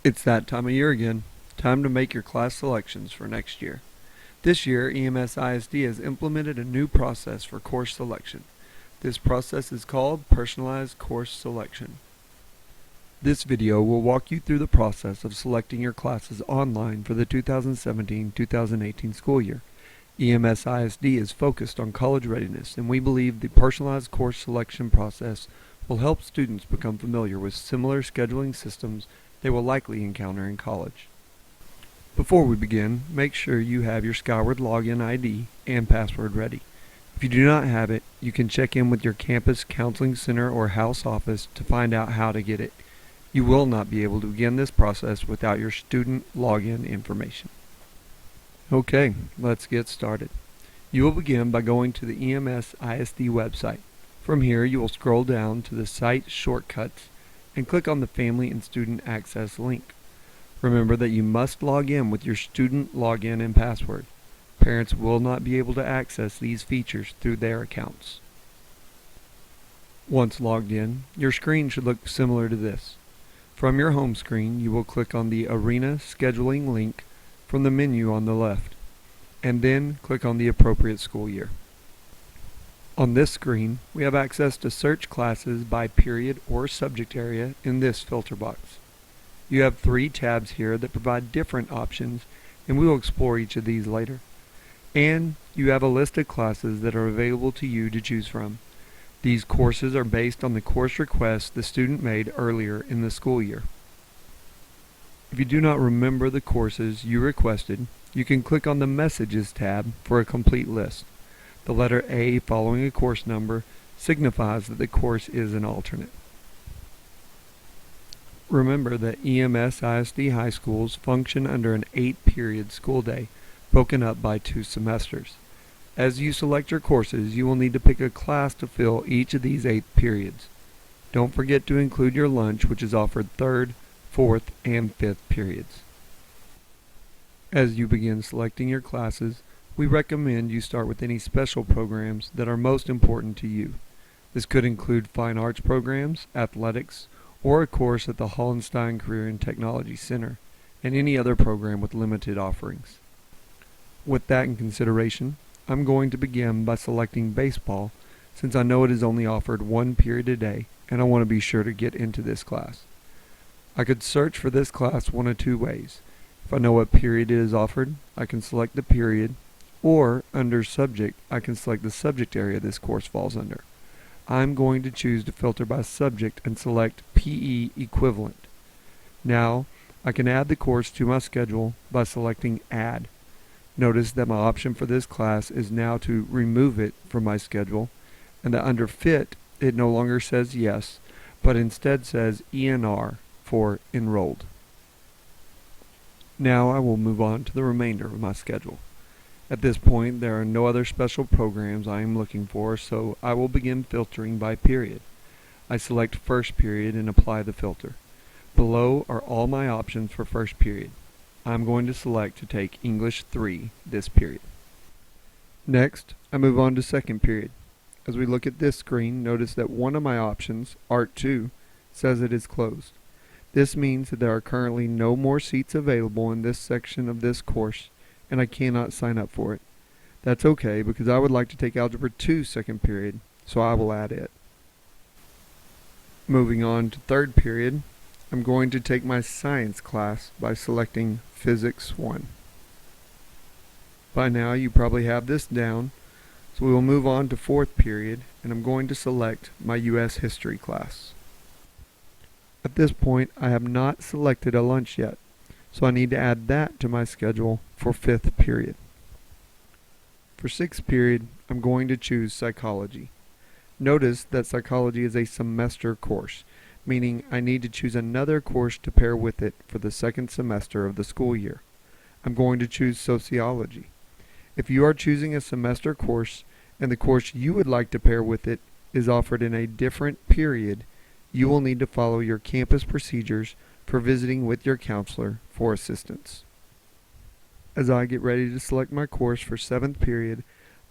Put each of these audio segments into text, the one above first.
It's that time of year again. Time to make your class selections for next year. This year, EMS ISD has implemented a new process for course selection. This process is called Personalized Course Selection. This video will walk you through the process of selecting your classes online for the 2017-2018 school year. EMS ISD is focused on college readiness, and we believe the personalized course selection process will help students become familiar with similar scheduling systems they will likely encounter in college. Before we begin, make sure you have your Skyward login ID and password ready. If you do not have it, you can check in with your campus counseling center or house office to find out how to get it. You will not be able to begin this process without your student login information. Okay, let's get started. You will begin by going to the EMS ISD website. From here, you will scroll down to the site shortcuts and click on the Family and Student Access link. Remember that you must log in with your student login and password. Parents will not be able to access these features through their accounts. Once logged in, your screen should look similar to this. From your home screen, you will click on the Arena Scheduling link from the menu on the left, and then click on the appropriate school year. On this screen, we have access to search classes by period or subject area in this filter box. You have 3 tabs here that provide different options, and we will explore each of these later. And you have a list of classes that are available to you to choose from. These courses are based on the course request the student made earlier in the school year. If you do not remember the courses you requested, you can click on the Messages tab for a complete list. The letter A following a course number signifies that the course is an alternate. Remember that EMS ISD high schools function under an 8-period school day, broken up by 2 semesters. As you select your courses, you will need to pick a class to fill each of these 8 periods. Don't forget to include your lunch, which is offered 3rd, 4th, and 5th periods. As you begin selecting your classes, we recommend you start with any special programs that are most important to you. This could include fine arts programs, athletics, or a course at the Hollenstein Career and Technology Center, and any other program with limited offerings. With that in consideration, I'm going to begin by selecting baseball, since I know it is only offered 1 period a day, and I want to be sure to get into this class. I could search for this class one of 2 ways. If I know what period it is offered, I can select the period, or under subject, I can select the subject area this course falls under. I'm going to choose to filter by subject and select PE equivalent. Now, I can add the course to my schedule by selecting Add. Notice that my option for this class is now to remove it from my schedule, and that under Fit, it no longer says Yes, but instead says ENR for Enrolled. Now I will move on to the remainder of my schedule. At this point, there are no other special programs I am looking for, so I will begin filtering by period. I select first period and apply the filter. Below are all my options for first period. I'm going to select to take English 3 this period. Next, I move on to second period. As we look at this screen, notice that one of my options, Art 2, says it is closed. This means that there are currently no more seats available in this section of this course, and I cannot sign up for it. That's okay, because I would like to take Algebra 2 second period, so I will add it. Moving on to third period, I'm going to take my science class by selecting Physics 1. By now you probably have this down, so we will move on to fourth period, and I'm going to select my U.S. History class. At this point, I have not selected a lunch yet, so I need to add that to my schedule for 5th period. For 6th period, I'm going to choose Psychology. Notice that Psychology is a semester course, meaning I need to choose another course to pair with it for the 2nd semester of the school year. I'm going to choose Sociology. If you are choosing a semester course and the course you would like to pair with it is offered in a different period, you will need to follow your campus procedures for visiting with your counselor for assistance. As I get ready to select my course for 7th period,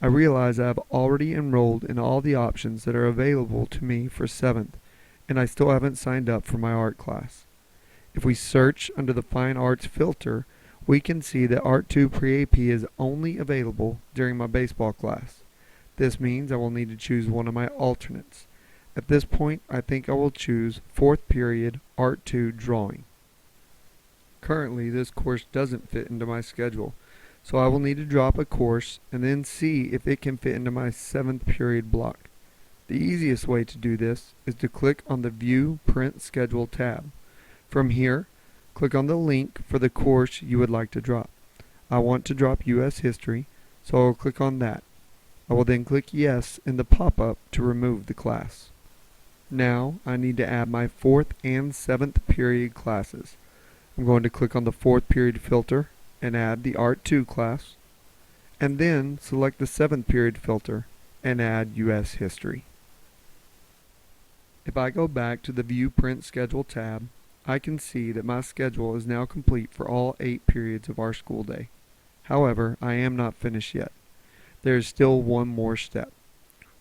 I realize I have already enrolled in all the options that are available to me for 7th, and I still haven't signed up for my art class. If we search under the Fine Arts filter, we can see that Art 2 Pre-AP is only available during my baseball class. This means I will need to choose one of my alternates. At this point, I think I will choose 4th period Art 2 Drawing. Currently, this course doesn't fit into my schedule, so I will need to drop a course and then see if it can fit into my 7th period block. The easiest way to do this is to click on the View Print Schedule tab. From here, click on the link for the course you would like to drop. I want to drop U.S. History, so I will click on that. I will then click Yes in the pop-up to remove the class. Now I need to add my 4th and 7th period classes. I'm going to click on the 4th period filter and add the Art 2 class, and then select the 7th period filter and add U.S. History. If I go back to the View Print Schedule tab, I can see that my schedule is now complete for all 8 periods of our school day. However, I am not finished yet. There is still one more step.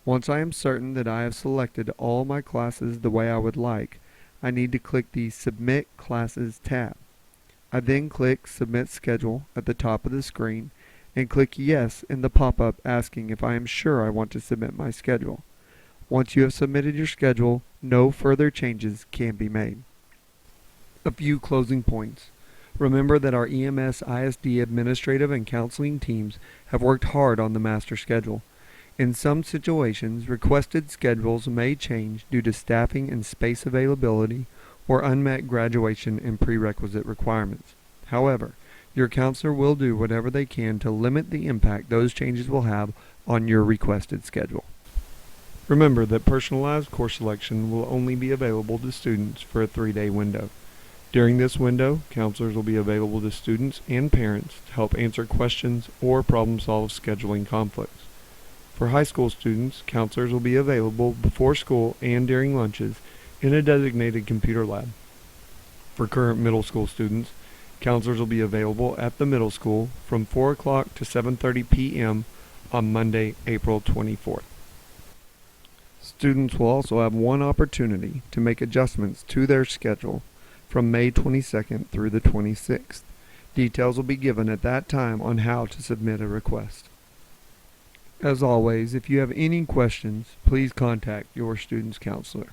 Once I am certain that I have selected all my classes the way I would like, I need to click the Submit Classes tab. I then click Submit Schedule at the top of the screen and click Yes in the pop-up asking if I am sure I want to submit my schedule. Once you have submitted your schedule, no further changes can be made. A few closing points. Remember that our EMS ISD administrative and counseling teams have worked hard on the master schedule. In some situations, requested schedules may change due to staffing and space availability or unmet graduation and prerequisite requirements. However, your counselor will do whatever they can to limit the impact those changes will have on your requested schedule. Remember that personalized course selection will only be available to students for a 3-day window. During this window, counselors will be available to students and parents to help answer questions or problem-solve scheduling conflicts. For high school students, counselors will be available before school and during lunches in a designated computer lab. For current middle school students, counselors will be available at the middle school from 4 o'clock to 7:30 p.m. on Monday, April 24th. Students will also have one opportunity to make adjustments to their schedule from May 22nd through the 26th. Details will be given at that time on how to submit a request. As always, if you have any questions, please contact your student's counselor.